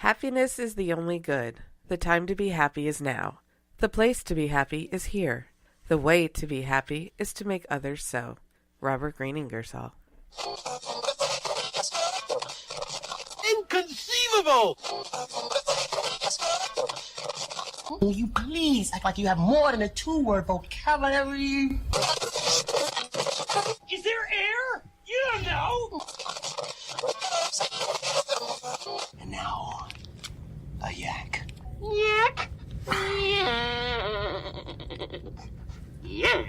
Happiness is the only good. The time to be happy is now. The place to be happy is here. The way to be happy is to make others so. Robert Greene Ingersoll. Inconceivable! Will you please act like you have more than a two-word vocabulary? Is there air? You don't know! And now, a yak. Yakk! Yeah!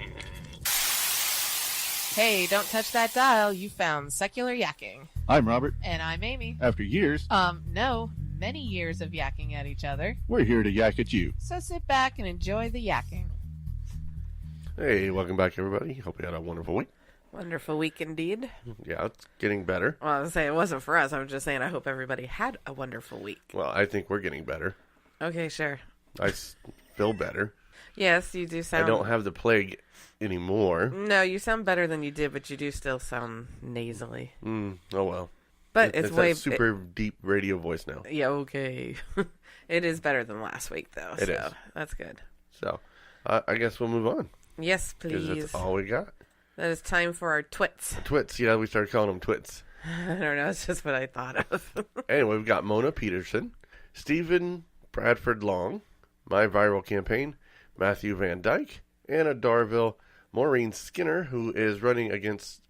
Hey, don't touch that dial. You found Secular Yakking. I'm Robert. And I'm Amy. After years, No, many years of yakking at each other. we're here to yak at you. So sit back and enjoy the yakking. Hey, welcome back, everybody. Hope you had a wonderful week. Wonderful week indeed. Yeah, it's getting better. Well, I was saying it wasn't for us. I was just saying I hope everybody had a wonderful week. Well, I think we're getting better. Okay, sure. Feel better. Yes, you do sound... I don't have the plague anymore. No, you sound better than you did, but you do still sound nasally. Oh, well. But it's way... that super deep radio voice now. Yeah, okay. It is better than last week, though. It so is. That's good. So, I guess we'll move on. Yes, Because please. that's all we got. That is time for our twits. Twits. Yeah, we started calling them twits. I don't know. It's just what I thought of. Anyway, we've got Mona Peterson, Stephen Bradford Long, My Viral Campaign, Matthew Van Dyke, Anna Darville, Maureen Skinner, who is running against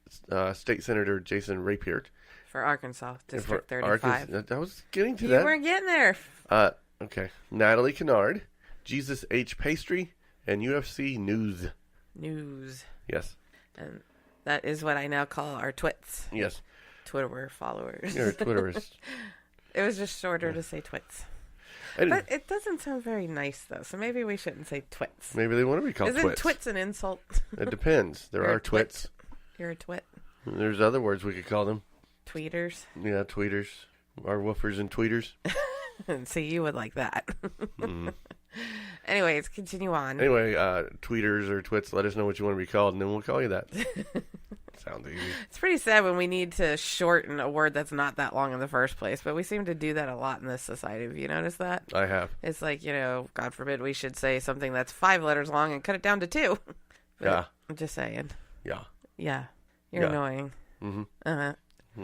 State Senator Jason Rapiert. For Arkansas, District 35. I was getting to You that. weren't getting there. Okay. Natalie Kennard, Jesus H. Pastry, and UFC News. News. Yes. And that is what I now call our twits. Yes. Twitter followers. Your Twitterers. It was just shorter to say twits. But it doesn't sound very nice, though, so maybe we shouldn't say twits. Maybe they want to be called Isn't twits. twits an insult? It depends. There You're are a twit. twits. You're a twit. There's other words we could call them. Tweeters. Yeah, tweeters. Our woofers and tweeters. And see, you would like that. Anyways, continue on. Anyway, tweeters or twits, let us know what you want to be called, and then we'll call you that. Sounds easy. It's pretty sad when we need to shorten a word that's not that long in the first place, but we seem to do that a lot in this society. Have you noticed that? I have. It's like, God forbid we should say something that's 5 letters long and cut it down to 2. But Yeah. I'm just saying. Yeah. Yeah. You're Yeah. annoying. Mm-hmm. Uh-huh.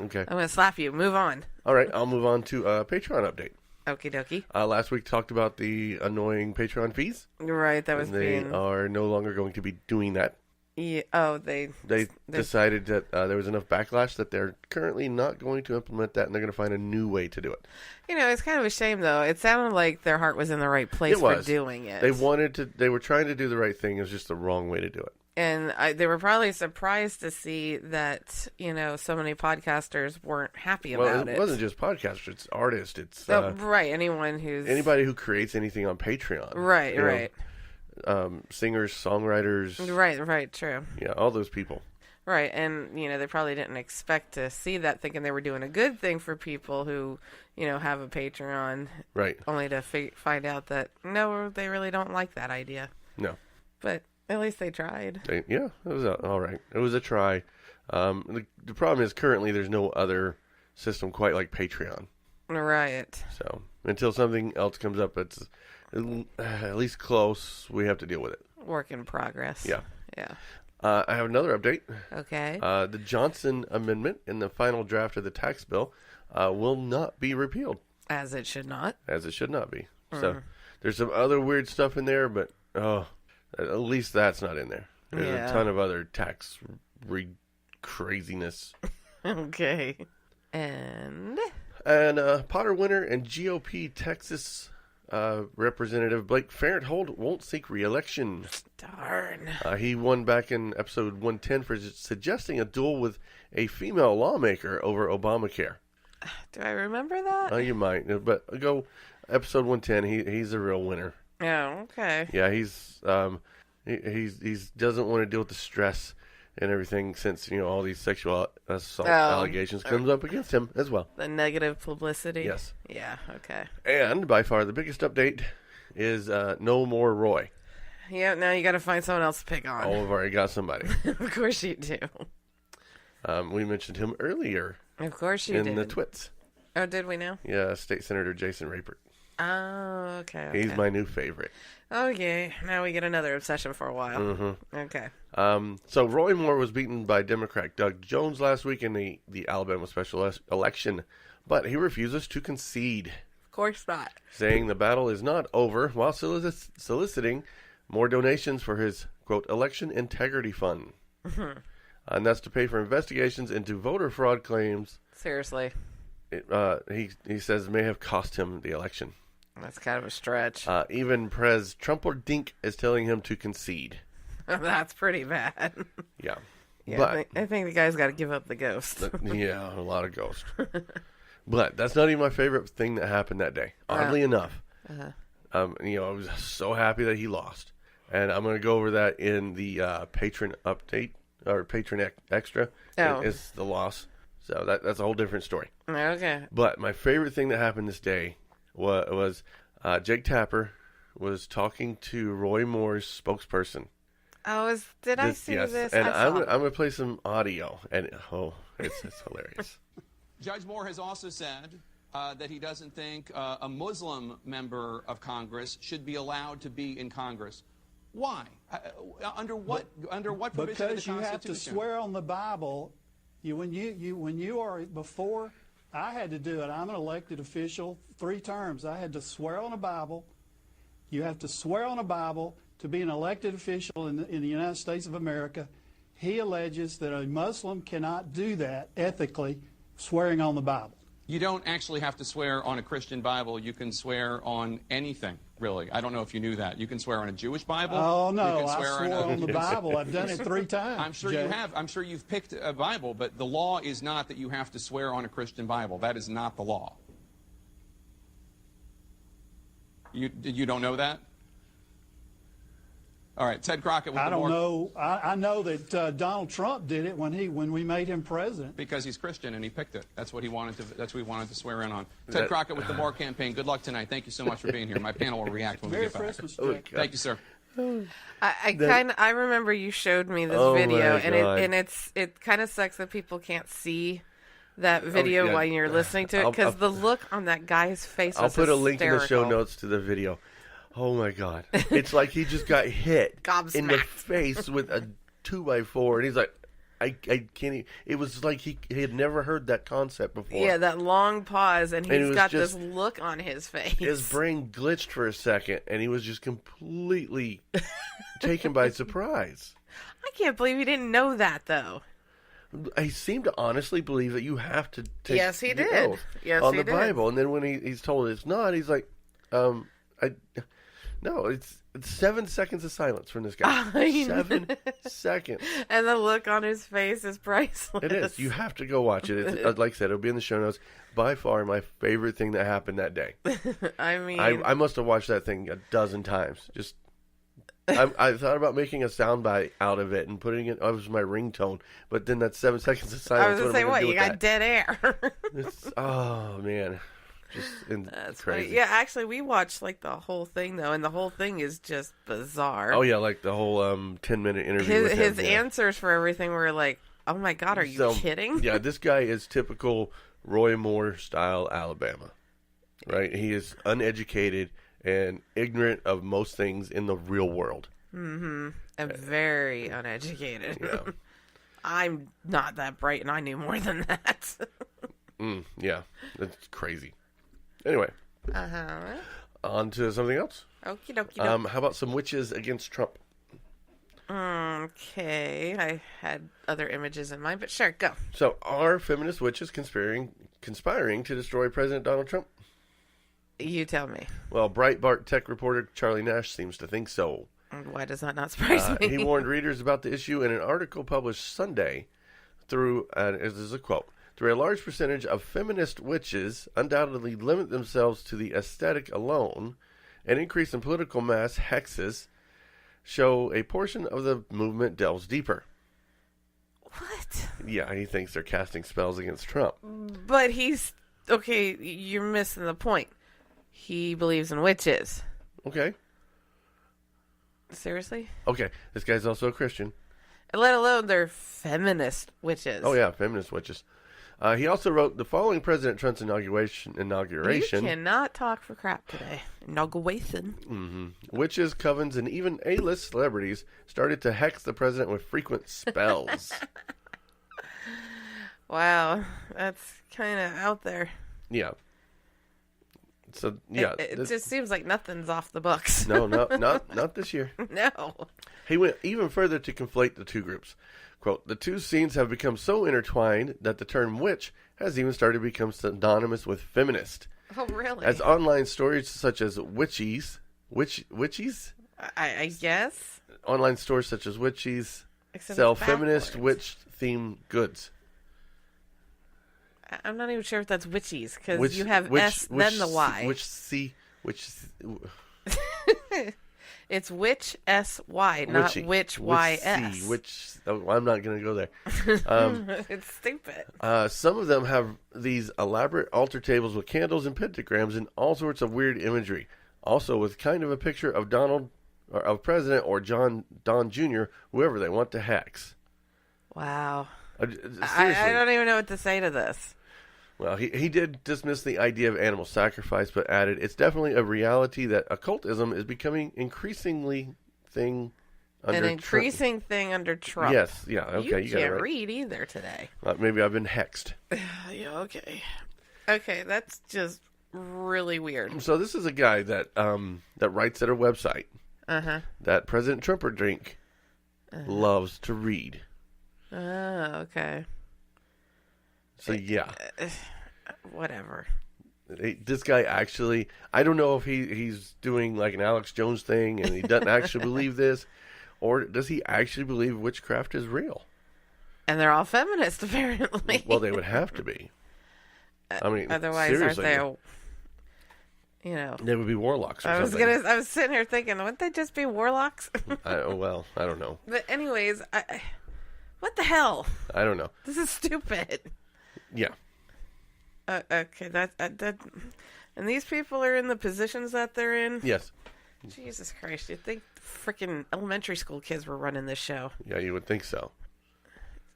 Okay. I'm going to slap you. Move on. All right, I'll move on to a Patreon update. Okie dokie. Last week talked about the annoying Patreon fees. Right, that was And they being... are no longer going to be doing that. Yeah, oh, they decided that there was enough backlash that they're currently not going to implement that, and they're going to find a new way to do it. It's kind of a shame, though. It sounded like their heart was in the right place for doing it. They were trying to do the right thing. It was just the wrong way to do it. And they were probably surprised to see that, so many podcasters weren't happy about it. It wasn't just podcasters. It's artists. It's right. Anybody who creates anything on Patreon. Right, right. Singers, songwriters. Right, true. Yeah, all those people. Right, and, they probably didn't expect to see that, thinking they were doing a good thing for people who, have a Patreon. Right. Only to find out that, no, they really don't like that idea. No. But at least they tried. It was all right. It was a try. The problem is currently there's no other system quite like Patreon. Right. So until something else comes up that's at least close, we have to deal with it. Work in progress. Yeah. Yeah. I have another update. Okay. The Johnson Amendment in the final draft of the tax bill will not be repealed. As it should not. As it should not be. So there's some other weird stuff in there, but at least that's not in there. There's a ton of other tax craziness. Okay. And Potter winner and GOP Texas Representative Blake Farenthold won't seek re-election. Darn. He won back in episode 110 for suggesting a duel with a female lawmaker over Obamacare. Do I remember that? You might, but go episode 110. He's a real winner. Oh, okay. Yeah, he's doesn't want to deal with the stress and everything since all these sexual assault allegations comes up against him as well. The negative publicity. Yes. Yeah. Okay. And by far the biggest update is no more Roy. Yeah. Now you got to find someone else to pick on. Oh, we've already got somebody. Of course you do. We mentioned him earlier. Of course you did. In the twits. Oh, did we know? Yeah, State Senator Jason Rapert. Oh, okay. He's my new favorite. Okay, now we get another obsession for a while. Mm-hmm. Okay. So Roy Moore was beaten by Democrat Doug Jones last week in the Alabama special election, but he refuses to concede. Of course not. Saying the battle is not over while soliciting more donations for his, quote, election integrity fund. And that's to pay for investigations into voter fraud claims. Seriously. He says may have cost him the election. That's kind of a stretch. Even Prez Trumperdink is telling him to concede. That's pretty bad. Yeah. Yeah, But, I think the guy's got to give up the ghost. Yeah, a lot of ghosts. But that's not even my favorite thing that happened that day. Oddly enough. I was so happy that he lost. And I'm going to go over that in the Patron update, or Patron Extra. Oh. It's the loss. So that's a whole different story. Okay. But my favorite thing that happened this day was Jake Tapper was talking to Roy Moore's spokesperson. Oh, did I see this? And I'm going to play some audio. And, it's hilarious. Judge Moore has also said that he doesn't think a Muslim member of Congress should be allowed to be in Congress. Why? Under what provision of the Constitution? Because you have to swear on the Bible. When you are before, I had to do it. I'm an elected official, 3 terms. I had to swear on a Bible. You have to swear on a Bible to be an elected official in the United States of America. He alleges that a Muslim cannot do that ethically, swearing on the Bible. You don't actually have to swear on a Christian Bible. You can swear on anything, really. I don't know if you knew that. You can swear on a Jewish Bible. Oh, no, you can I swore on the Bible. I've done it 3 times. I'm sure Jay. you have. I'm sure you've picked a Bible, but the law is not that you have to swear on a Christian Bible. That is not the law. You don't know that? All right, Ted Crockett. I don't know. I know that Donald Trump did it when we made him president. Because he's Christian and he picked it. That's what he wanted to. That's what he wanted to swear in on. Ted Crockett with the Moore campaign. Good luck tonight. Thank you so much for being here. My panel will react when we get back. Merry Christmas, Jay. Thank you, sir. I remember you showed me this video, and it kind of sucks that people can't see that video while you're listening to it, because the look on that guy's face was I'll put a link in the show hysterical. notes to the video. Oh my God. It's like he just got hit in the face with a 2x4, and he's like, I can't even. It was like he had never heard that concept before. Yeah, that long pause, and he's got this look on his face. His brain glitched for a second, and he was just completely taken by surprise. I can't believe he didn't know that, though. I seem to honestly believe that you have to take Yes, he the did. oath Yes, on he the did. Bible, and then when he's told it's not, he's like, no, it's 7 seconds of silence from this guy. 7 seconds. And the look on his face is priceless. It is. You have to go watch it. It's, like I said, it'll be in the show notes. By far, my favorite thing that happened that day. I mean, I must have watched that thing a dozen times. Just, I thought about making a soundbite out of it and putting it as my ringtone, but then that's 7 seconds of silence. I was going to say, what? You got dead air. Oh man. That's crazy. Funny. Yeah, actually, we watched like the whole thing though, and the whole thing is just bizarre. Oh yeah, like the whole 10-minute interview. His answers for everything were like, "Oh my God, are you kidding?" Yeah, this guy is typical Roy Moore style Alabama, right? He is uneducated and ignorant of most things in the real world. Mm-hmm. And very uneducated. Yeah. I'm not that bright, and I knew more than that. Yeah, that's crazy. Anyway, on to something else. Okie dokie. How about some witches against Trump? Okay, I had other images in mind, but sure, go. So, are feminist witches conspiring to destroy President Donald Trump? You tell me. Well, Breitbart tech reporter Charlie Nash seems to think so. Why does that not surprise me? He warned readers about the issue in an article published Sunday through, this is a quote, "Through a large percentage of feminist witches undoubtedly limit themselves to the aesthetic alone. An increase in political mass hexes show a portion of the movement delves deeper." What? Yeah, he thinks they're casting spells against Trump. But okay, you're missing the point. He believes in witches. Okay. Seriously? Okay, this guy's also a Christian. Let alone they're feminist witches. Oh yeah, feminist witches. He also wrote the following President Trump's inauguration. You cannot talk for crap today. Inauguration. Witches, covens, and even A-list celebrities started to hex the president with frequent spells. Wow, that's kind of out there. Yeah. So yeah, it just seems like nothing's off the books. No, not this year. No. He went even further to conflate the two groups. Quote, the two scenes have become so intertwined that the term witch has even started to become synonymous with feminist. Oh, really? As online stories such as witchies? I guess. Online stores such as witchies Except sell it's feminist backwards. witch-themed goods. I'm not even sure if that's witchies, because you have S, then the Y. It's witch S-Y, not witch Y-S. I'm not going to go there. It's stupid. Some of them have these elaborate altar tables with candles and pentagrams and all sorts of weird imagery. Also with kind of a picture of of President or Don Jr., whoever they want to hex. Wow. Seriously. I don't even know what to say to this. Well, he did dismiss the idea of animal sacrifice, but added, it's definitely a reality that occultism is becoming increasing thing under thing under Trump. Yes, yeah, okay. You can't read either today. Maybe I've been hexed. Yeah, okay. Okay, that's just really weird. So this is a guy that writes at a website that President Trump loves to read. Oh, okay. So, yeah. Whatever. This guy actually, I don't know if he's doing like an Alex Jones thing and he doesn't actually believe this, or does he actually believe witchcraft is real? And they're all feminists, apparently. Well, they would have to be. I mean, otherwise, seriously, aren't they, they would be warlocks or something. I was sitting here thinking, wouldn't they just be warlocks? I don't know. But anyways, what the hell? I don't know. This is stupid. Yeah. Okay, that and these people are in the positions that they're in? Yes. Jesus Christ, you'd think freaking elementary school kids were running this show. Yeah, you would think so.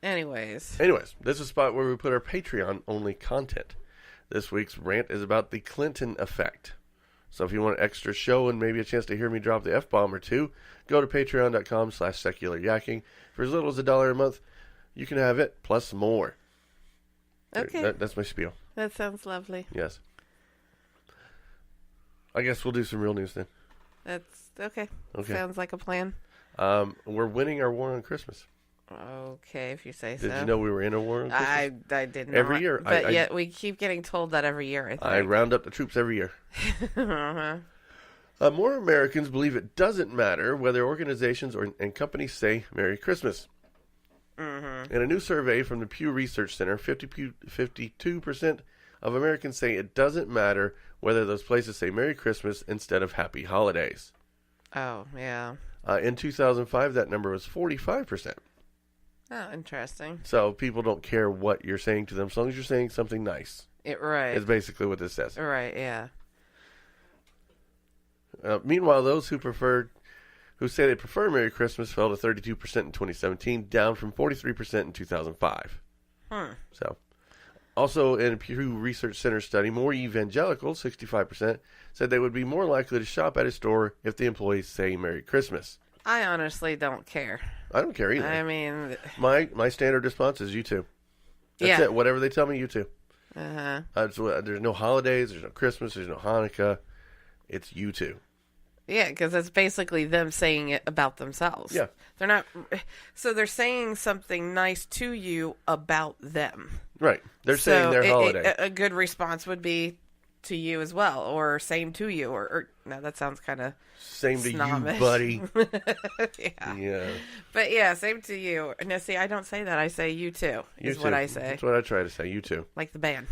Anyways, this is a spot where we put our Patreon-only content. This week's rant is about the Clinton effect. So if you want an extra show and maybe a chance to hear me drop the F-bomb or two, go to patreon.com/secularyakking. For as little as $1 a month, you can have it, plus more. Okay. That's my spiel. That sounds lovely. Yes. I guess we'll do some real news then. That's okay. Sounds like a plan. We're winning our war on Christmas. Okay, if you say so. Did you know we were in a war on Christmas? I did not. Every year. But yet we keep getting told that every year, I think. I round up the troops every year. More Americans believe it doesn't matter whether organizations and companies say Merry Christmas. In a new survey from the Pew Research Center, 52% of Americans say it doesn't matter whether those places say Merry Christmas instead of Happy Holidays. Oh, yeah. In 2005, that number was 45%. Oh, interesting. So people don't care what you're saying to them as long as you're saying something nice. Right. Is basically what this says. Right, yeah. Meanwhile, those who say they prefer Merry Christmas fell to 32% in 2017, down from 43% in 2005. So, also in a Pew Research Center study, more evangelicals, 65%, said they would be more likely to shop at a store if the employees say Merry Christmas. I honestly don't care. I don't care either. I mean, my standard response is you too. That's it. Whatever they tell me, you too. There's no holidays, there's no Christmas, there's no Hanukkah. It's you too. Yeah, because it's basically them saying it about themselves. Yeah. They're not... So they're saying something nice to you about them. Right. They're saying their holiday. A good response would be to you as well, or same to you, or no, that sounds kind of same to snobbish. You, buddy. Yeah. But yeah, same to you. No, see, I don't say that. I say you too, is what I say. That's what I try to say, you too. Like the band.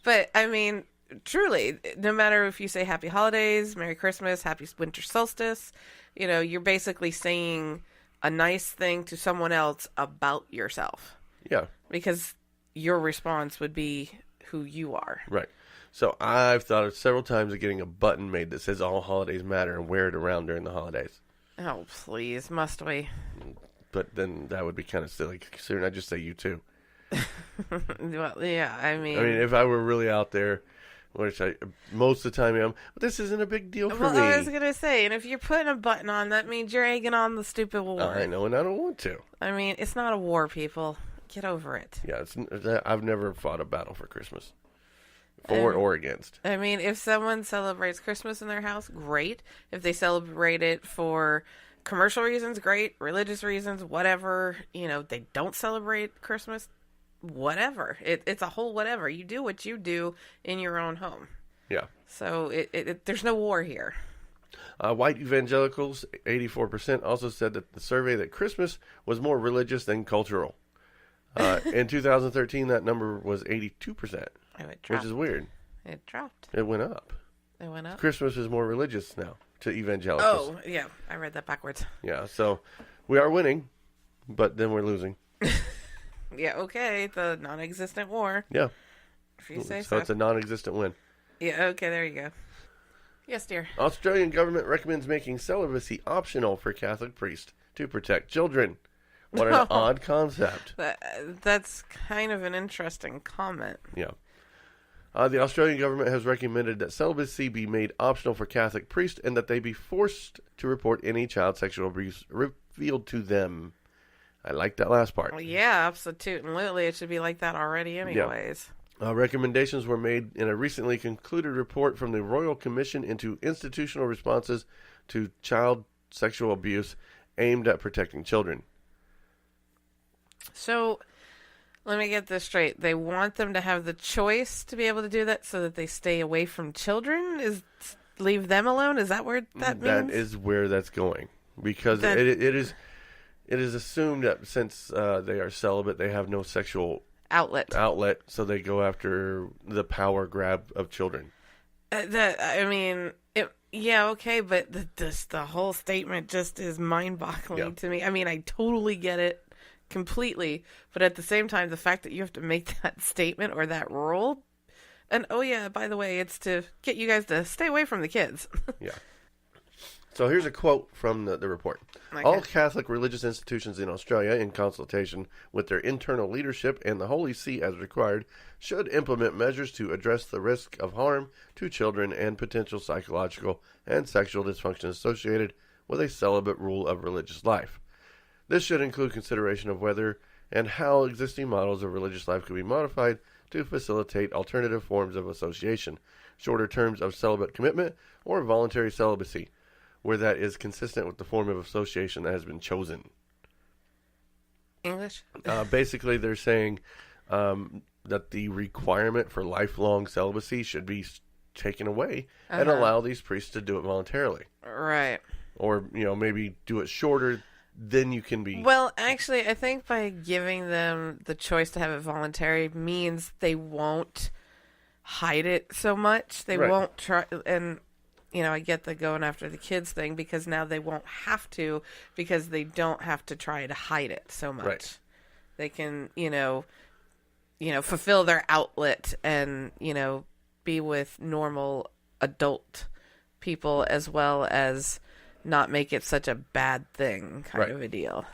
But, I mean... Truly, no matter if you say Happy Holidays, Merry Christmas, Happy Winter Solstice, you're basically saying a nice thing to someone else about yourself. Yeah. Because your response would be who you are. Right. So I've thought of several times of getting a button made that says all holidays matter and wear it around during the holidays. Oh, please. Must we? But then that would be kind of silly considering I just say you too. Well, yeah, I mean, if I were really out there, which I most of the time am, but this isn't a big deal for me. I was gonna say, and if you're putting a button on, that means you're egging on the stupid war. I know, and I don't want to. I mean, it's not a war, people. Get over it. Yeah, I've never fought a battle for Christmas, for or against. I mean, if someone celebrates Christmas in their house, great. If they celebrate it for commercial reasons, great. Religious reasons, whatever. They don't celebrate Christmas, whatever. It's a whole whatever. You do what you do in your own home. Yeah. So there's no war here. White evangelicals, 84%, also said that the survey that Christmas was more religious than cultural. In 2013, that number was 82%, which is weird. It dropped. It went up. It went up. Christmas is more religious now to evangelicals. Oh, yeah. I read that backwards. Yeah, so we are winning, but then we're losing. Yeah, okay. The non-existent war. Yeah. If you say so. It's a non-existent win. Yeah, okay, there you go. Yes, dear. Australian government recommends making celibacy optional for Catholic priests to protect children. What an odd concept. That's kind of an interesting comment. Yeah. The Australian government has recommended that celibacy be made optional for Catholic priests and that they be forced to report any child sexual abuse revealed to them. I like that last part. Well, yeah, absolutely. It should be like that already anyways. Yeah. Recommendations were made in a recently concluded report from the Royal Commission into Institutional Responses to Child Sexual Abuse aimed at protecting children. So, let me get this straight. They want them to have the choice to be able to do that so that they stay away from children? Leave them alone? Is that where that means? That is where that's going. Because it is assumed that since they are celibate, they have no sexual outlet, so they go after the power grab of children. Yeah, okay, but the whole statement just is mind-boggling to me. I mean, I totally get it completely, but at the same time, the fact that you have to make that statement or that rule, and oh yeah, by the way, it's to get you guys to stay away from the kids. Yeah. So here's a quote from the report. Okay. All Catholic religious institutions in Australia, in consultation with their internal leadership and the Holy See as required, should implement measures to address the risk of harm to children and potential psychological and sexual dysfunction associated with a celibate rule of religious life. This should include consideration of whether and how existing models of religious life could be modified to facilitate alternative forms of association, shorter terms of celibate commitment, or voluntary celibacy, where that is consistent with the form of association that has been chosen. English? Basically, they're saying that the requirement for lifelong celibacy should be taken away and allow these priests to do it voluntarily. Right. Or, maybe do it shorter, then you can be... Well, actually, I think by giving them the choice to have it voluntary means they won't hide it so much. They won't try... And... I get the going after the kids thing because now they won't have to because they don't have to try to hide it so much. Right. They can, fulfill their outlet and, be with normal adult people as well as not make it such a bad thing kind of a deal.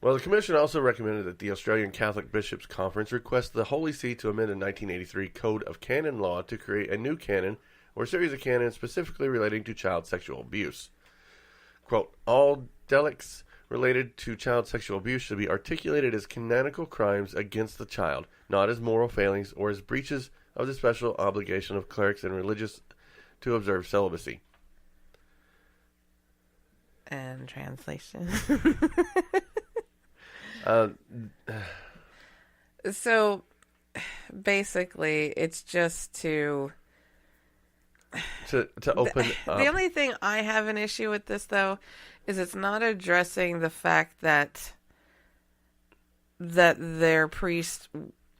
Well, the Commission also recommended that the Australian Catholic Bishops' Conference request the Holy See to amend a 1983 Code of Canon Law to create a new canon or series of canons specifically relating to child sexual abuse. Quote, all delicts related to child sexual abuse should be articulated as canonical crimes against the child, not as moral failings or as breaches of the special obligation of clerics and religious to observe celibacy. And translation. So, basically, it's just to open up. The only thing I have an issue with this, though, is it's not addressing the fact that their priest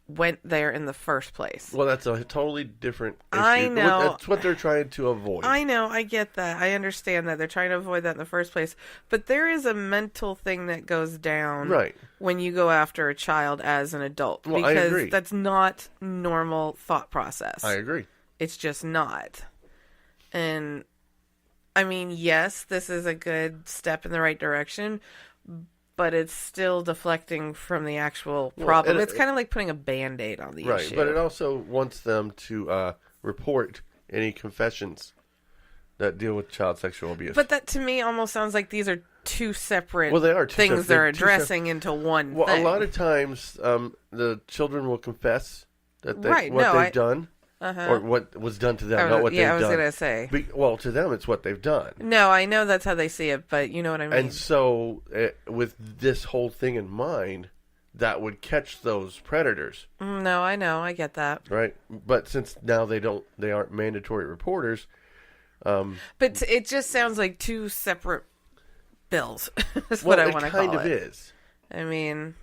went there in the first place. Well, that's a totally different issue. I know. That's what they're trying to avoid. I know. I get that. I understand that. They're trying to avoid that in the first place. But there is a mental thing that goes down when you go after a child as an adult. Well, because I agree. That's not normal thought process. I agree. It's just not. And, I mean, yes, this is a good step in the right direction, but it's still deflecting from the actual problem. It's kind of like putting a Band-Aid on the issue. Right, but it also wants them to report any confessions that deal with child sexual abuse. But that, to me, almost sounds like these are two separate they are things they're addressing into one thing. A lot of times, the children will confess that they've done. Or what was done to them, not what they've done. Yeah, I was going to say. To them, it's what they've done. No, I know that's how they see it, but you know what I mean. And so, with this whole thing in mind, that would catch those predators. No, I know, I get that. Right? But since now they aren't mandatory reporters. But it just sounds like two separate bills. That's what I want to call it. It kind of is. I mean,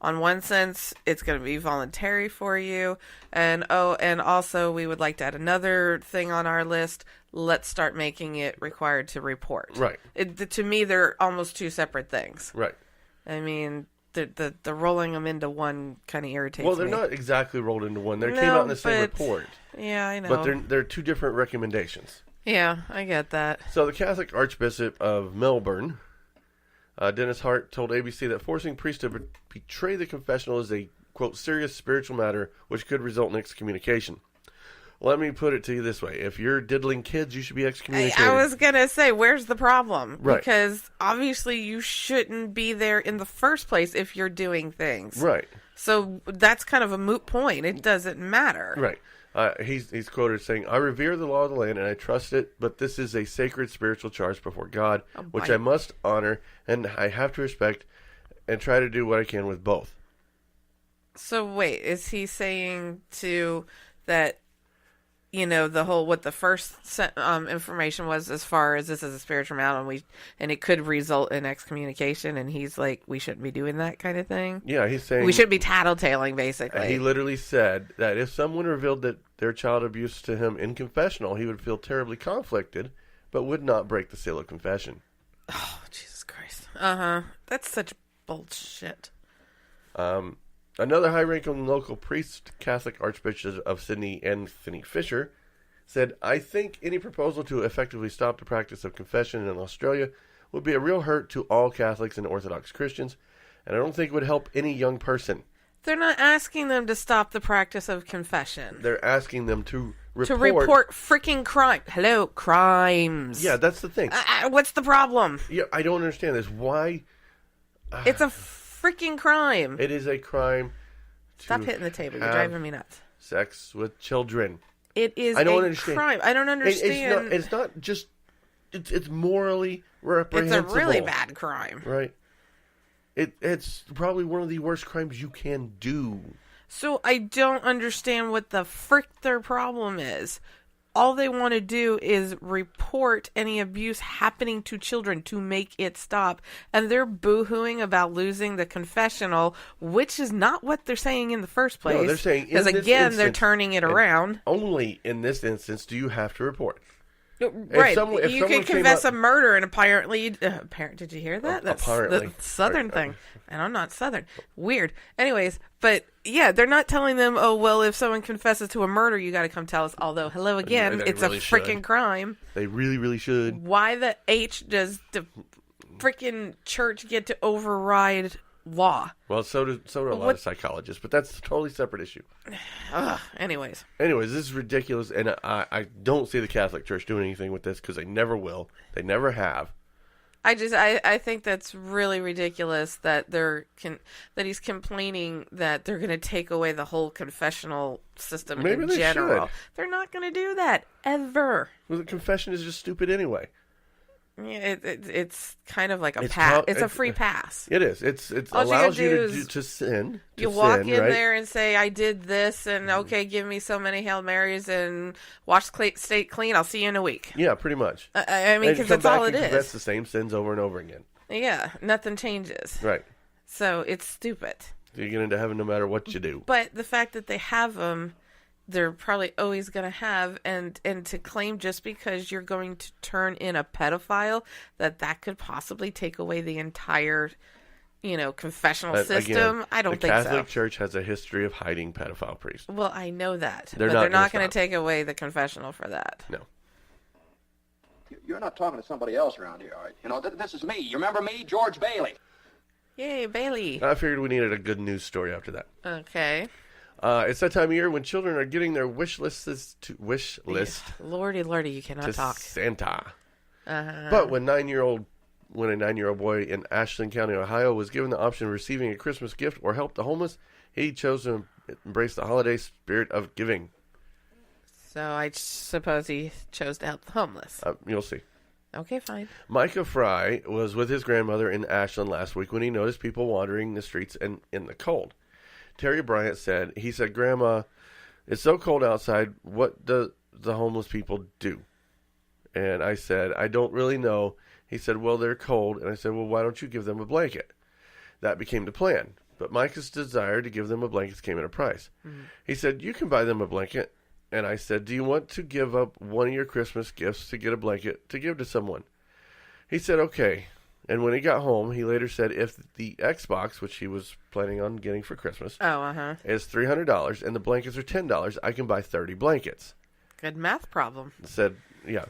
on one sense, it's going to be voluntary for you. And also we would like to add another thing on our list. Let's start making it required to report. Right. To me, they're almost two separate things. Right. I mean, the rolling them into one kind of irritates me. Well, they're not exactly rolled into one. They came out in the same report. Yeah, I know. But they're two different recommendations. Yeah, I get that. So the Catholic Archbishop of Melbourne, Dennis Hart, told ABC that forcing priests to betray the confessional is a, quote, serious spiritual matter which could result in excommunication. Let me put it to you this way. If you're diddling kids, you should be excommunicated. I was going to say, where's the problem? Right. Because obviously you shouldn't be there in the first place if you're doing things. Right. So that's kind of a moot point. It doesn't matter. Right. He's quoted saying, "I revere the law of the land and I trust it, but this is a sacred spiritual charge before God, which I must honor and I have to respect and try to do what I can with both." So wait, is he saying that, you know, the whole, what the first information was as far as this is a spiritual matter and it could result in excommunication, and he's like, we shouldn't be doing that kind of thing? Yeah, he's saying we shouldn't be tattletaling, basically. He literally said that if someone revealed that their child abused to him in confessional, he would feel terribly conflicted, but would not break the seal of confession. Oh, Jesus Christ. Uh-huh. That's such bullshit. Another high-ranking local priest, Catholic Archbishop of Sydney, Anthony Fisher, said, "I think any proposal to effectively stop the practice of confession in Australia would be a real hurt to all Catholics and Orthodox Christians, and I don't think it would help any young person." They're not asking them to stop the practice of confession. They're asking them to report... To report freaking crime. Hello, crimes. Yeah, that's the thing. What's the problem? Yeah, I don't understand this. Why... It's a freaking crime. It is a crime to Stop hitting the table. You're driving me nuts. Sex with children. It is a crime. I don't understand. It's not just... It's morally reprehensible. It's a really bad crime. Right. It's probably one of the worst crimes you can do. So I don't understand what the frick their problem is. All they want to do is report any abuse happening to children to make it stop. And they're boo-hooing about losing the confessional, which is not what they're saying in the first place. No, they're saying because again, they're turning it around. Only in this instance do you have to report. Right. If you can confess a murder, and apparently... did you hear that? That's apparently. The Southern thing. And I'm not Southern. Weird. Anyways, but yeah, they're not telling them, oh, well, if someone confesses to a murder, you got to come tell us. Although, hello again, it's really a freaking crime. They really, really should. Why the H does the freaking church get to override law? Well, so do a lot of psychologists, but that's a totally separate issue. Anyways, this is ridiculous, and I don't see the Catholic Church doing anything with this because they never will. They never have. I think that's really ridiculous that that he's complaining that they're going to take away the whole confessional system in general. Should. They're not going to do that ever. Well, the confession is just stupid anyway. Yeah, it's kind of like a pass. It's a free pass. It is. It allows you to sin. You walk in there and say, "I did this," and okay, give me so many Hail Marys and wash the state clean. I'll see you in a week. Yeah, pretty much. I mean, because that's all it is. That's the same sins over and over again. Yeah, nothing changes. Right. So it's stupid. You get into heaven no matter what you do. But the fact that they have them, they're probably always going to have, and to claim just because you're going to turn in a pedophile that could possibly take away the entire, confessional system. Again, I don't think so. The Catholic Church has a history of hiding pedophile priests. Well, I know that, but they're not going to take away the confessional for that. No. You're not talking to somebody else around here, all right? This is me. You remember me, George Bailey? Yay, Bailey. I figured we needed a good news story after that. Okay. It's that time of year when children are getting their wish list Lordy, you cannot to talk. Santa. Uh-huh. But when a 9-year-old boy in Ashland County, Ohio, was given the option of receiving a Christmas gift or help the homeless, he chose to embrace the holiday spirit of giving. So I suppose he chose to help the homeless. You'll see. Okay, fine. Micah Fry was with his grandmother in Ashland last week when he noticed people wandering the streets and in the cold. Terry Bryant said, Grandma, it's so cold outside. What do the homeless people do? And I said, I don't really know. He said, well, they're cold. And I said, well, why don't you give them a blanket? That became the plan. But Micah's desire to give them a blanket came at a price. Mm-hmm. He said, you can buy them a blanket. And I said, do you want to give up one of your Christmas gifts to get a blanket to give to someone? He said, okay. And when he got home, he later said if the Xbox, which he was planning on getting for Christmas, is $300 and the blankets are $10, I can buy 30 blankets. Good math problem. Said, yeah.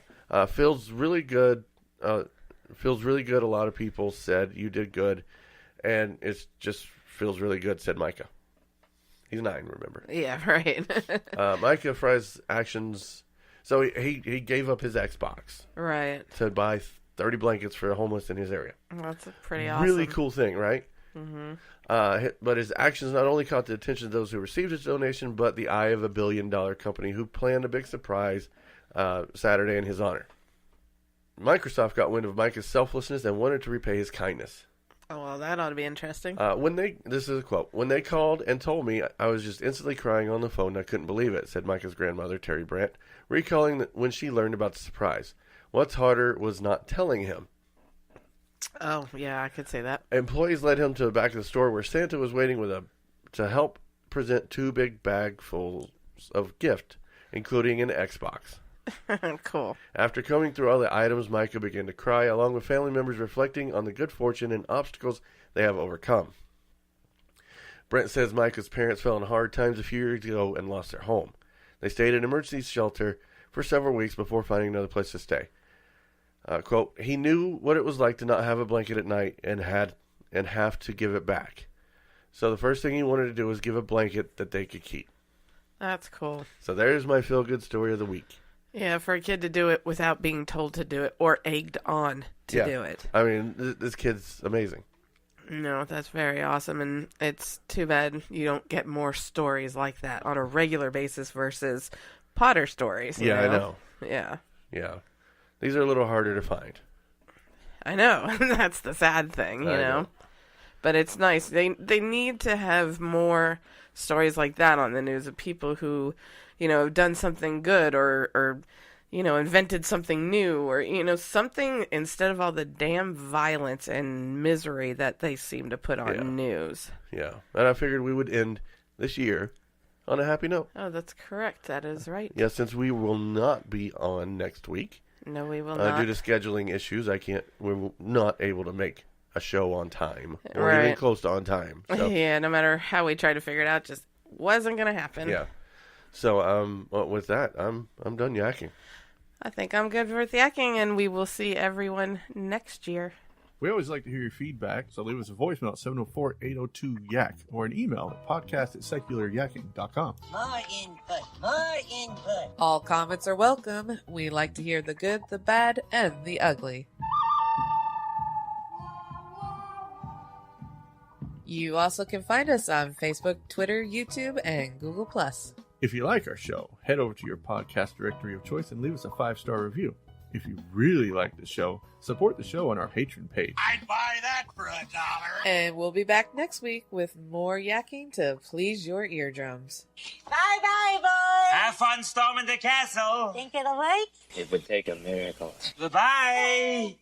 Feels really good. Feels really good. A lot of people said you did good. And it just feels really good, said Micah. He's 9, remember? Yeah, right. Micah Fry's actions. So he gave up his Xbox. Right. To buy 30 blankets for the homeless in his area. That's a pretty awesome. Really cool thing, right? Mm-hmm. But his actions not only caught the attention of those who received his donation, but the eye of a billion-dollar company who planned a big surprise Saturday in his honor. Microsoft got wind of Micah's selflessness and wanted to repay his kindness. Oh, well, that ought to be interesting. This is a quote. When they called and told me, I was just instantly crying on the phone. I couldn't believe it, said Micah's grandmother, Terry Brandt, recalling that when she learned about the surprise. What's harder was not telling him. Oh, yeah, I could say that. Employees led him to the back of the store where Santa was waiting to help present 2 big bagfuls of gift, including an Xbox. Cool. After coming through all the items, Micah began to cry, along with family members reflecting on the good fortune and obstacles they have overcome. Brent says Micah's parents fell in hard times a few years ago and lost their home. They stayed in an emergency shelter for several weeks before finding another place to stay. Quote, he knew what it was like to not have a blanket at night and have to give it back. So the first thing he wanted to do was give a blanket that they could keep. That's cool. So there's my feel-good story of the week. Yeah, for a kid to do it without being told to do it or egged on to do it. I mean, this kid's amazing. No, that's very awesome, and it's too bad you don't get more stories like that on a regular basis versus Potter stories. You know? I know. Yeah. Yeah. These are a little harder to find. I know. That's the sad thing, you know. But it's nice. They need to have more stories like that on the news of people who, you know, have done something good or you know, invented something new or, you know, something instead of all the damn violence and misery that they seem to put on news. Yeah. And I figured we would end this year on a happy note. Oh, that's correct. That is right. Yeah, since we will not be on next week. No, we will not. Due to scheduling issues, we're not able to make a show on time or even close to on time. So. Yeah, no matter how we tried to figure it out, just wasn't going to happen. Yeah. So, with that, I'm done yakking. I think I'm good with yakking, and we will see everyone next year. We always like to hear your feedback, so leave us a voicemail at 704-802-YAKK or an email at podcast@secularyakking.com. More input. All comments are welcome. We like to hear the good, the bad, and the ugly. You also can find us on Facebook, Twitter, YouTube, and Google+. If you like our show, head over to your podcast directory of choice and leave us a 5-star review. If you really like the show, support the show on our Patreon page. I'd buy that for $1. And we'll be back next week with more yakking to please your eardrums. Bye-bye, boys. Have fun storming the castle. Think it'll work? It would take a miracle. Goodbye.